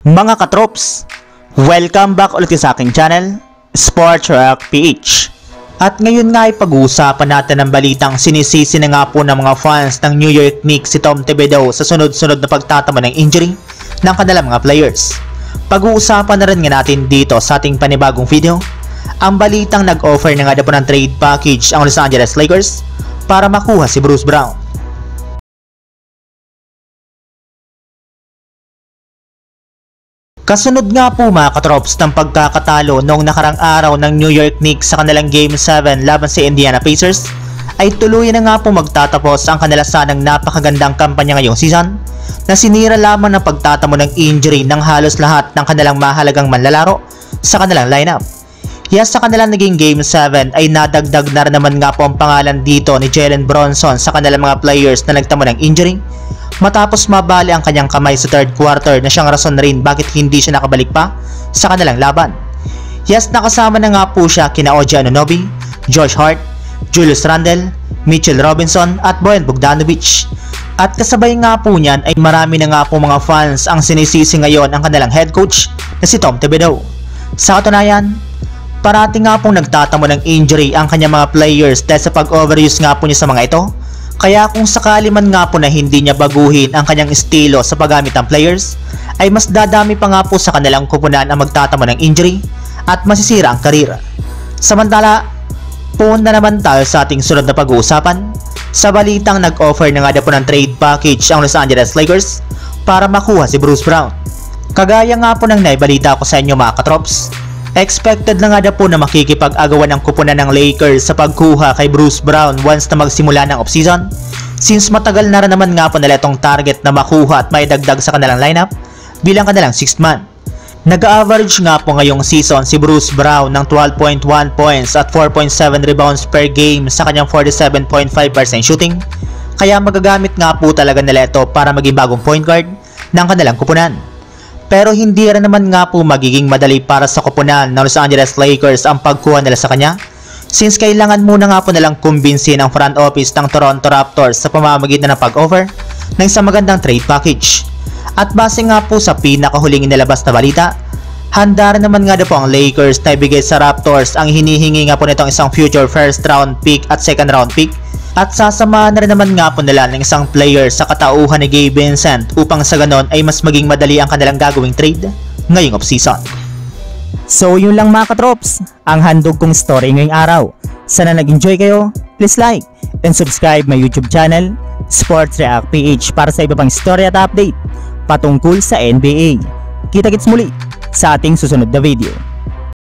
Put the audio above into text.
Mga katrops, welcome back ulit sa aking channel, Sports Rock PH. At ngayon nga ay pag-uusapan natin ang balitang sinisisi na nga po ng mga fans ng New York Knicks si Tom Thibodeau sa sunod-sunod na pagtatama ng injury ng kanilang mga players. Pag-uusapan na rin nga natin dito sa ating panibagong video, ang balitang nag-offer na nga po ng trade package ang Los Angeles Lakers para makuha si Bruce Brown. Kasunod nga po mga katrops ng pagkakatalo noong nakarang araw ng New York Knicks sa kanilang Game 7 laban sa Indiana Pacers, ay tuluyan na nga po magtatapos ang kanila sanang napakagandang kampanya ngayong season na sinira lamang ng pagtatamo ng injury ng halos lahat ng kanilang mahalagang manlalaro sa kanilang lineup. Yes, sa kanilang naging Game 7 ay nadagdag na rin naman nga po ang pangalan dito ni Jalen Brunson sa kanilang mga players na nagtamo ng injury matapos mabali ang kanyang kamay sa third quarter na siyang rason na rin bakit hindi siya nakabalik pa sa kanilang laban. Yes, nakasama na nga po siya kina OG Anunoby, Josh Hart, Julius Randle, Mitchell Robinson at Bojan Bogdanovic. At kasabay nga po niyan ay marami na nga po mga fans ang sinisisi ngayon ang kanilang head coach na si Tom Thibodeau. Sa katunayan, parati nga pong nagtatamo ng injury ang kanyang mga players dahil sa pag-overuse nga po niya sa mga ito. Kaya kung sakali man nga po na hindi niya baguhin ang kanyang estilo sa paggamit ng players, ay mas dadami pa nga po sa kanilang kupunan ang magtatamo ng injury at masisira ang karira. Samantala, punta naman tayo sa ating sunod na pag-uusapan sa balitang nag-offer na nga po ng trade package ang Los Angeles Lakers para makuha si Bruce Brown. Kagaya nga po ng naibalita ko sa inyo mga katrops, expected na nga po na makikipag-agawan ng kupunan ng Lakers sa pagkuha kay Bruce Brown once na magsimula ng offseason, since matagal na rin naman nga po nila itong target na makuha at may dagdag sa kanilang lineup bilang kanilang 6th man. Nag-average nga po ngayong season si Bruce Brown ng 12.1 points at 4.7 rebounds per game sa kanyang 47.5% shooting, kaya magagamit nga po talaga nila ito para maging bagong point guard ng kanilang kupunan. Pero hindi rin naman nga po magiging madali para sa koponan ng Los Angeles Lakers ang pagkuha nila sa kanya, since kailangan muna nga po nilang kumbinsin ang front office ng Toronto Raptors sa pamamagitan ng pag-offer ng isang magandang trade package. At base nga po sa pinakahuling inilabas na balita, handa rin naman nga po ang Lakers na ibigay sa Raptors ang hinihingi nga po nitong isang future first round pick at second round pick, at sasamahan na rin naman nga po nila ng isang player sa katauhan ni Gabe Vincent upang sa ganon ay mas maging madali ang kanilang gagawing trade ngayong offseason. So yun lang mga katrops, ang handog kong story ngayong araw. Sana nag-enjoy kayo, please like and subscribe my YouTube channel, Sports React PH, para sa iba pang story at update patungkol sa NBA. Kita-kits muli sa ating susunod na video.